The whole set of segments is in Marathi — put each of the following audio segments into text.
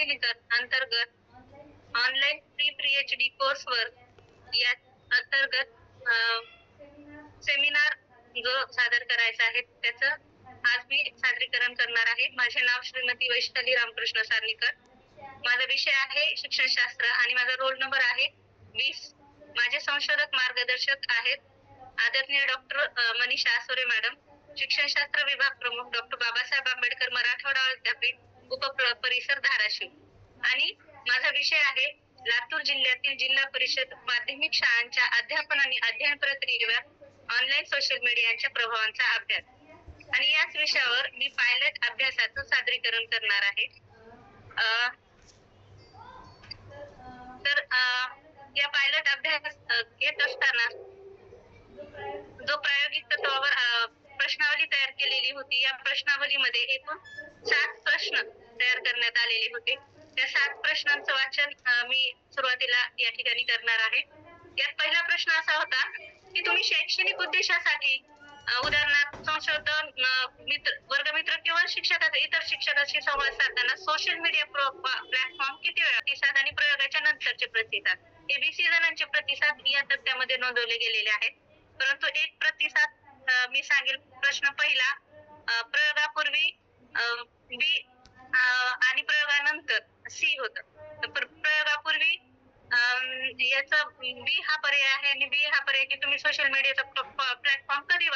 सार्वजनिक अंतर्गत ऑनलाईन प्री PhD कोर्सवर या अंतर्गत सेमिनार जो सादर करायचा आहे त्याचं आज मी सादरीकरण करणार आहे. माझे नाव श्रीमती वैशाली रामकृष्ण सार्नीकर. माझा विषय आहे शिक्षणशास्त्र आणि माझा रोल नंबर आहे 20. माझे संशोधक मार्गदर्शक आहेत आदरणीय डॉक्टर मनीषा आसोरे मॅडम, शिक्षणशास्त्र विभाग प्रमुख डॉक्टर बाबासाहेब आंबेडकर मराठवाडा विद्यापीठ उपपरिसर धाराशिव. आणि माझा विषय आहे लातूर जिल्ह्यातील जिल्हा परिषद माध्यमिक शाळांच्या अध्यापन आणि अध्ययन प्रक्रियेवर ऑनलाईन सोशल मीडियाच्या प्रभावांचा अभ्यास. आणि याच विषयावर मी पायलट अभ्यासाचं सादरीकरण करणार आहे. तर या पायलट अभ्यास घेत असताना जो प्रायोगिक तत्वावर प्रश्नावली तयार केलेली होती, या प्रश्नावलीमध्ये एकूण 7 प्रश्न तयार करण्यात आलेले होते. त्या 7 प्रश्नांचं वाचन मी सुरुवातीला या ठिकाणी करणार आहे. यात पहिला प्रश्न असा होता की तुम्ही शैक्षणिक उद्देशासाठी उदाहरणार्थ संशोधन वर्गमित्र किंवा इतर शिक्षकाशी संवाद साधताना सोशल मीडिया प्लॅटफॉर्म किती वेळा प्रतिसाद आणि प्रयोगाच्या नंतरचे प्रतिसाद, हे 20 जणांचे प्रतिसाद या तक्त्यामध्ये नोंदवले गेलेले आहेत. परंतु एक प्रतिसाद मी सांगेल. प्रश्न पहिला, प्रयोगापूर्वी बी आणि प्रयोगानंतर सी होतं. तर प्रयोगापूर्वी याचा बी हा पर्याय आहे आणि बी हा पर्याय की तुम्ही सोशल मीडियाचा प्लॅटफॉर्म कधी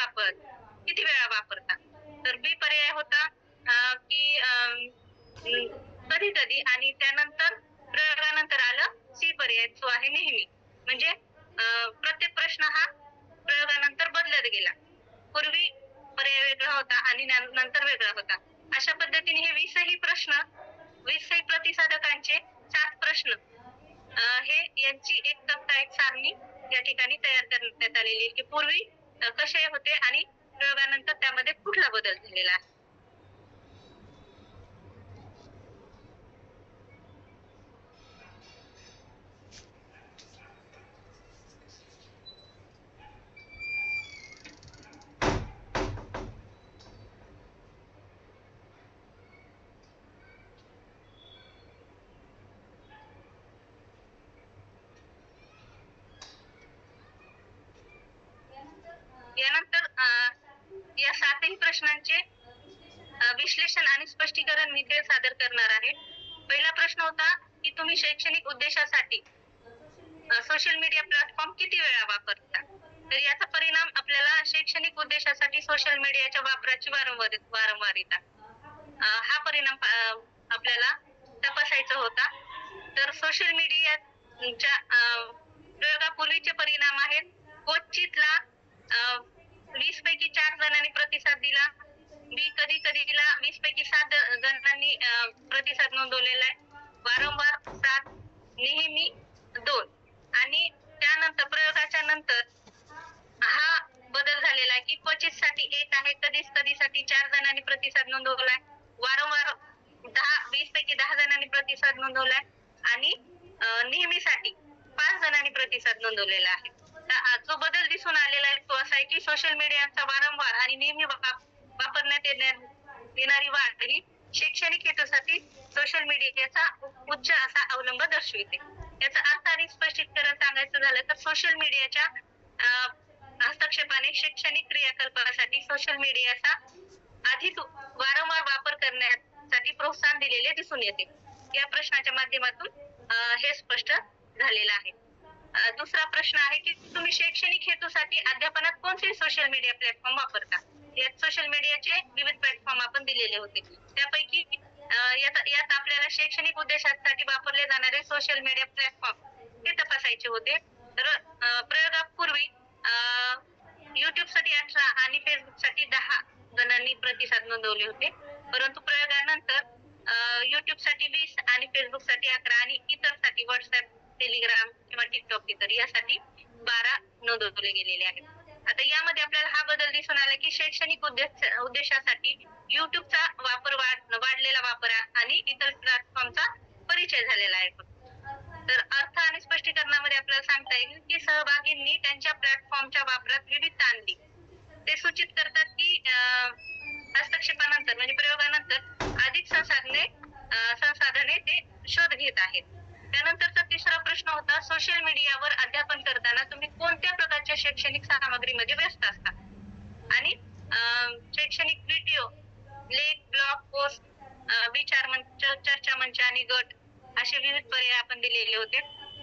किती वेळा वापरता. तर बी पर्याय होता की कधी कधी, आणि त्यानंतर प्रयोगानंतर आलं सी पर्याय जो आहे नेहमी. म्हणजे प्रत्येक प्रश्न हा प्रयोगानंतर बदलत गेला. पूर्वी पर्याय वेगळा होता आणि नंतर वेगळा होता. अशा पद्धतीने हे 20 प्रतिसादकांचे 7 प्रश्न हे यांची एक तक्ता, एक सारणी या ठिकाणी तयार करण्यात आलेली की पूर्वी कसे होते आणि प्रयोगानंतर त्यामध्ये कुठला बदल झालेला आहे. यानंतर या 7 प्रश्नांचे विश्लेषण आणि स्पष्टीकरण मी ते सादर करणार आहे. पहिला प्रश्न होता की तुम्ही शैक्षणिक उद्देशासाठी सोशल मीडिया प्लॅटफॉर्म किती वेळा वापरता. तर याचा परिणाम आपल्याला शैक्षणिक उद्देशासाठी सोशल मीडियाच्या वापराची वारंवारिता हा परिणाम आपल्याला तपासायचा होता. तर सोशल मीडियाच्या प्रयोगापूर्वीचे परिणाम आहेत. क्वचितला 20 पैकी 4 जणांनी प्रतिसाद दिला. बी कधी कधीला 20 पैकी 7 जणांनी प्रतिसाद नोंदवलेला आहे. वारंवार 7, नेहमी 2, आणि त्यानंतर प्रयोगाच्या नंतर हा बदल झालेला आहे की क्वचित साठी 1 आहे, कधीसाठी 4 जणांनी प्रतिसाद नोंदवलाय. वारंवार 20 पैकी 10 जणांनी प्रतिसाद नोंदवलाय आणि नेहमीसाठी 5 जणांनी प्रतिसाद नोंदवलेला आहे. जो बदल दिसून आलेला आहे तो असा आहे की सोशल मीडियाचा वारंवार आणि नेहमी वापरण्यात येणारी वाढ ही शैक्षणिक हेतूसाठी सोशल मीडियाचा उच्च असा अवलंब दर्शविते. याचा अर्थ आणि स्पष्टीकरण सांगायचं झालं तर सोशल मीडियाच्या हस्तक्षेपाने शैक्षणिक क्रियाकल्पासाठी सोशल मीडियाचा अधिक वारंवार वापर करण्यासाठी प्रोत्साहन दिलेले दिसून येते. या प्रश्नाच्या माध्यमातून हे स्पष्ट झालेलं आहे. दुसरा प्रश्न आहे की तुम्ही शैक्षणिक हेतूसाठी अध्यापनात कोणते सोशल मीडिया प्लॅटफॉर्म वापरता. यात सोशल मीडियाचे विविध प्लॅटफॉर्म आपण दिलेले होते. त्यापैकी यात आपल्याला शैक्षणिक उद्देशासाठी वापरले जाणारे सोशल मीडिया प्लॅटफॉर्म हे तपासायचे होते. तर प्रयोगापूर्वी युट्यूब साठी 18 आणि फेसबुक साठी 10 जणांनी प्रतिसाद नोंदवले होते. परंतु प्रयोगानंतर युट्यूब साठी 20 आणि फेसबुक साठी 11 आणि इतर साठी व्हॉट्सअप, टेलिग्राम किंवा टिकटॉक इतर यासाठी 12 नोंदवले गेलेले आहेत. आता यामध्ये आपल्याला हा बदल दिसून आला की शैक्षणिक उद्देशासाठी युट्यूबचा वापर वाढलेला वापर आणि इतर प्लॅटफॉर्मचा परिचय झालेला आहे. तर अर्थ आणि स्पष्टीकरणामध्ये आपल्याला सांगता येईल की सहभागींनी त्यांच्या प्लॅटफॉर्मच्या वापरात विविधता आणली. ते सूचित करतात की हस्तक्षेपानंतर म्हणजे प्रयोगानंतर अधिक संसाधने ते शोध घेत आहेत. त्यानंतरचा तिसरा प्रश्न होता, सोशल मीडियावर अध्यापन करताना तुम्ही कोणत्या प्रकारच्या शैक्षणिक सामग्रीमध्ये व्यस्त असता? आणि शैक्षणिक व्हिडिओ, लेख, ब्लॉग पोस्ट, विचार मंच, चर्चा मंच आणि गट असे विविध पर्याय आपण दिलेले होते.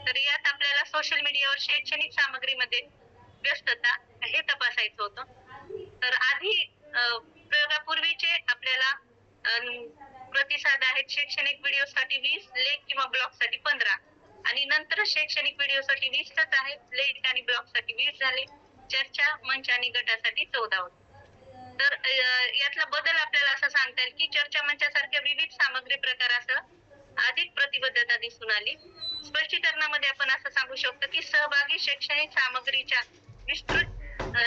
तर यात आपल्याला सोशल मीडियावर शैक्षणिक सामग्रीमध्ये व्यस्तता हे तपासायचं होतं. तर आधी प्रयोगापूर्वीचे आपल्याला प्रतिसाद आहेत. शैक्षणिक व्हिडिओसाठी 20, लेख किंवा ब्लॉगसाठी 15 आणि नंतर शैक्षणिक व्हिडिओसाठी 20च आहे. लेख आणि ब्लॉगसाठी 20 झाले. चर्चा मंच आणि गटासाठी 14 होते. तर यातला बदल आपल्याला असं सांगता येईल की चर्चा मंचासारख्या विविध सामग्री प्रकारासह अधिक प्रतिबद्धता दिसून आली. स्पष्टीकरणामध्ये आपण असं सांगू शकतो की सहभागी शैक्षणिक सामग्रीच्या विस्तृत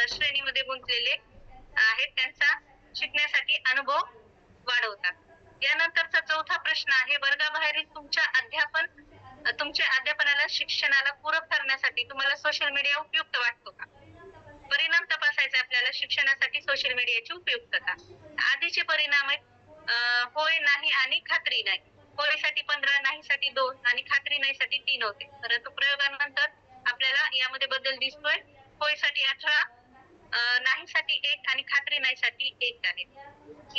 श्रेणीमध्ये गुंतलेले आहेत. त्यांचा शिकण्यासाठी अनुभव वाढवतात. यानंतरचा चौथा प्रश्न आहे, वर्गाबाहेरील तुमच्या अध्यापनाला शिक्षणाला पूरक करण्यासाठी तुम्हाला सोशल मीडिया उपयुक्त वाटतो का? परिणाम तपासायचे आपल्याला शिक्षणासाठी सोशल मीडियाची उपयुक्तता. आधीचे परिणाम आहेत होय, नाही आणि खात्री नाही. होयसाठी 15, नाहीसाठी 2 आणि खात्री नाहीसाठी 3 होते. परंतु प्रयोगानंतर आपल्याला यामध्ये बदल दिसतोय. होयसाठी 18, नाहीसाठी 1 आणि खात्री नाहीसाठी 1 आहे.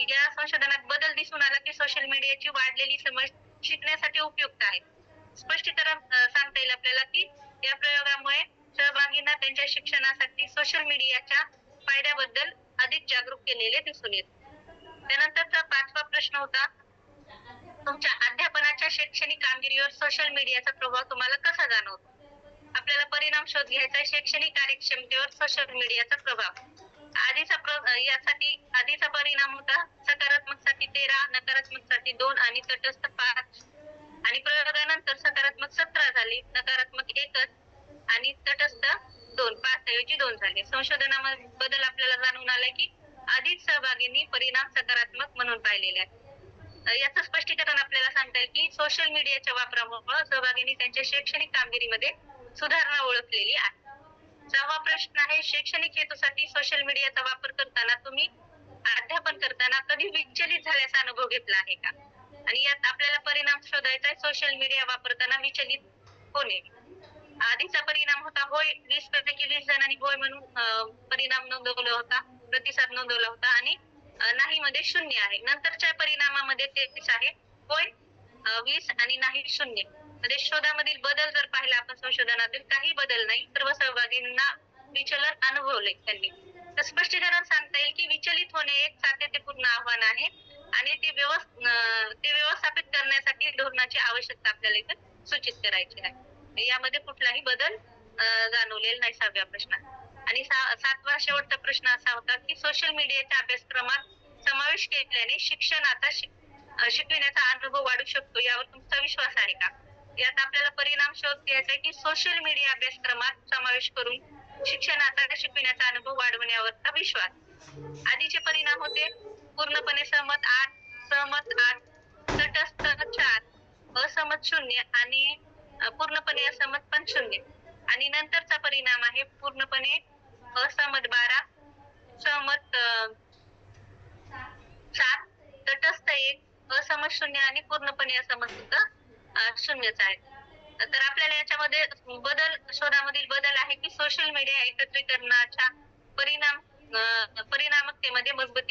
या संशोधनात बदल दिसून आला की सोशल मीडियाची वाढलेली समज शिकण्यासाठी उपयुक्त आहे. स्पष्टीकरण सांगता येईल आपल्याला की या प्रयोगामुळे सहभागींना त्यांच्या शिक्षणासाठी सोशल मीडियाच्या फायद्याबद्दल अधिक जागरूक केलेले दिसून येते. त्यानंतरचा 5वा प्रश्न होता, तुमच्या अध्यापनाच्या शैक्षणिक कामगिरीवर सोशल मीडियाचा प्रभाव तुम्हाला कसा जाणवतो? आपल्याला परिणाम शोध घ्यायचा आहे. शैक्षणिक कार्यक्षमतेवर सोशल मीडियाचा प्रभाव. आधीचा परिणाम होता सकारात्मकसाठी 13, नकारात्मकसाठी 2 आणि तटस्थ 5 आणि प्रयोगानंतर सकारात्मक 17 झाले, नकारात्मक 1च आणि तटस्थ 2, 5 ऐवजी 2 झाले. संशोधनामध्ये बदल आपल्याला जाणून आलाय की अधिक सहभागींनी परिणाम सकारात्मक म्हणून पाहिलेले आहेत. याचं स्पष्टीकरण आपल्याला सांगता येईल की सोशल मीडियाच्या वापरामुळे सहभागींनी त्यांच्या शैक्षणिक कामगिरीमध्ये सुधारणा ओळखलेली आहे. 6वा प्रश्न आहे, शैक्षणिक हेतूसाठी सोशल मीडियाचा वापर करताना तुम्ही अध्यापन करताना कधी विचलित झाल्याचा अनुभव घेतला आहे का? आणि यात आपल्याला परिणाम शोधायचा आहे. सोशल मीडिया वापरताना विचलित होणे. आधीचा परिणाम होता होय, 20 पैकी 20 जणांनी होय म्हणून परिणाम नोंदवला होता, प्रतिसाद नोंदवला होता आणि नाही मध्ये 0 आहे. नंतरच्या परिणामामध्ये 33 आहे, होय 20 आणि नाही 0. मध्ये शोधामधील बदल जर पाहिला आपण संशोधनातील काही बदल नाही. सर्व सहभागींना विचलन अनुभवले त्यांनी. तर स्पष्टीकरण सांगता येईल की विचलित होणे एक सातत्यपूर्ण आव्हान आहे आणि ते व्यवस्थापित करण्यासाठी धोरणाची आवश्यकता आपल्याला इथे सूचित करायची आहे. यामध्ये कुठलाही बदल जाणवलेला नाही 6व्या प्रश्नात. आणि 7वा शेवटचा प्रश्न असा होता की सोशल मीडियाच्या अभ्यासक्रमात समावेश केल्याने शिक्षण आता शिकविण्याचा अनुभव वाढू शकतो, यावर तुमचा विश्वास आहे का? यात आपल्याला परिणाम शोध घ्यायचा आहे की सोशल मीडिया अभ्यासक्रमात समावेश करून शिक्षणाचा शिकविण्याचा अनुभव वाढवण्यावरचा विश्वास. आधीचे परिणाम होते पूर्णपणे सहमत 8, सहमत 8, तटस्थ 4, असहमत 0 आणि पूर्णपणे असहमत पण 0. आणि नंतरचा परिणाम आहे पूर्णपणे असहमत 12, सहमत 7, तटस्थ 1, असहमत 0 आणि पूर्णपणे असहमत सुद्धा 0च आहे. तर आपल्याला याच्यामध्ये शोधामधील बदल आहे की सोशल मीडिया एकत्रीकरणाच्या परिणामकतेमध्ये मजबूत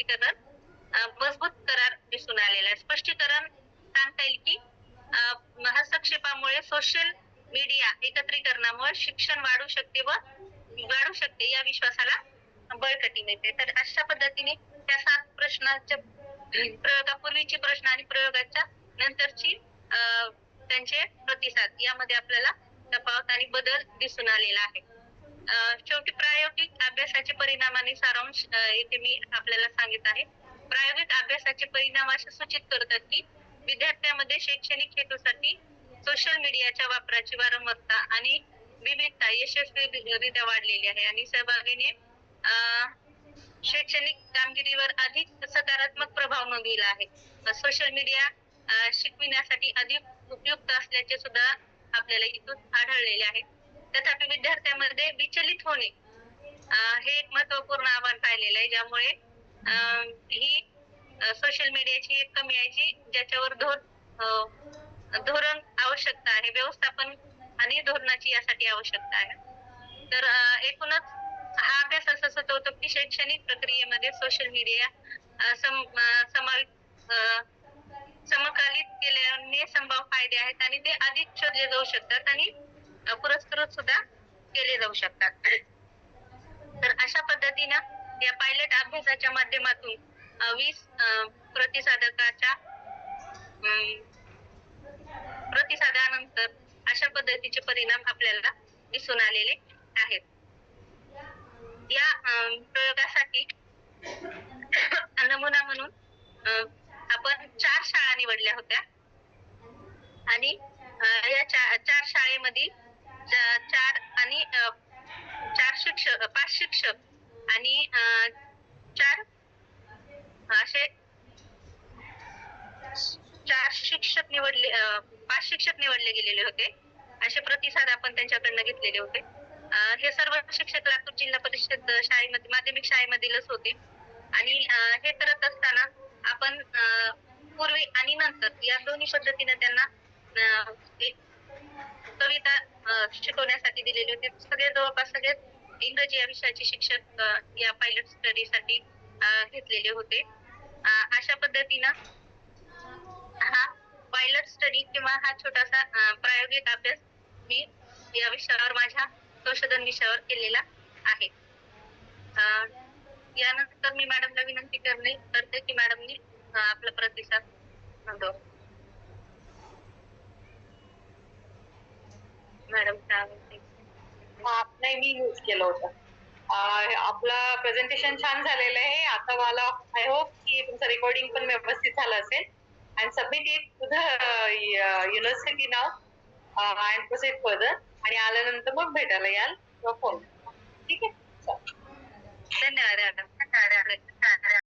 करार दिसून आलेला आहे. स्पष्टीकरण सांगता येईल की हस्तक्षेपामुळे सोशल मीडिया एकत्रीकरणामुळे शिक्षण वाढू शकते या विश्वासाला बळकटी मिळते. तर अशा पद्धतीने त्या 7 प्रश्नाच्या प्रयोगापूर्वीचे प्रश्न आणि प्रयोगाच्या नंतरची त्यांचे प्रतिसाद यामध्ये आपल्याला तफावत आणि बदल दिसून आलेला आहे. शेवटी प्रायोगिक अभ्यासाचे परिणाम आणि सारांश येथे मी आपल्याला सांगित आहे. प्रायोगिक अभ्यासाचे परिणाम असे सूचित करतात की विद्यार्थ्यांमध्ये शैक्षणिक हेतूसाठी सोशल मीडियाच्या वापराची वारंवारता आणि विविधता यशस्वीरित्या वाढलेली आहे आणि सहभागीने शैक्षणिक कामगिरीवर अधिक सकारात्मक प्रभाव नोंदविला आहे. सोशल मीडिया शिकविण्यासाठी अधिक उपयुक्त असल्याचे सुद्धा आपल्याला इथून आढळलेले आहे. तथापि विद्यार्थ्यांमध्ये विचलित होणे हे एक महत्वपूर्ण आव्हान पाहिलेलं आहे, ज्यामुळे ही सोशल मीडियाची एक कमी आहे जी ज्याच्यावर धोरण आवश्यकता आहे, व्यवस्थापन आणि धोरणाची यासाठी आवश्यकता आहे. तर एकूणच हा अभ्यास असं सुचवतो की शैक्षणिक प्रक्रियेमध्ये सोशल मीडिया समकालीत केल्याने संभाव्य फायदे आहेत आणि ते अधिक शोधले जाऊ शकतात आणि पुरस्कृत सुद्धा केले जाऊ शकतात. तर अशा पद्धतीनं या पायलट अभ्यासाच्या माध्यमातून 20 प्रतिसादकाच्या अं, प्रतिसादानंतर अशा पद्धतीचे परिणाम आपल्याला दिसून आलेले आहेत. या प्रयोगासाठी नमुना म्हणून आपण 4 शाळा निवडल्या होत्या आणि या 4 शाळेमधील 4 आणि 5 शिक्षक आणि 4 असे 5 शिक्षक निवडले गेलेले होते. असे प्रतिसाद आपण त्यांच्याकडनं घेतलेले होते. हे सर्व शिक्षक लातूर जिल्हा परिषद शाळेमध्ये माध्यमिक शाळेमधीलच होते आणि हे करत असताना आपण पूर्वी आणि नंतर या दोन्ही पद्धतीने त्यांना एक कविता शिकवण्यासाठी दिलेली होती. जवळपास सगळे इंग्रजी या विषयाचे शिक्षक या पायलट स्टडीसाठी घेतलेले होते. अशा पद्धतीनं हा पायलट स्टडी किंवा हा छोटासा प्रायोगिक अभ्यास मी या विषयावर माझ्या संशोधन विषयावर केलेला आहे. यानंतर मी मॅडमला विनंती करते की मॅडमनी आपला प्रतिसाद नोंदवा. मॅडम काय म्हणते? नाही, मी यूज केलं होतं. आपलं प्रेझेंटेशन छान झालेलं आहे. आता मला आय होप की तुमचं रेकॉर्डिंग पण व्यवस्थित झालं असेल. And submit it to the university now and proceed further. आणि आल्यानंतर मग भेटायला याल किंवा फोन. ठीक आहे.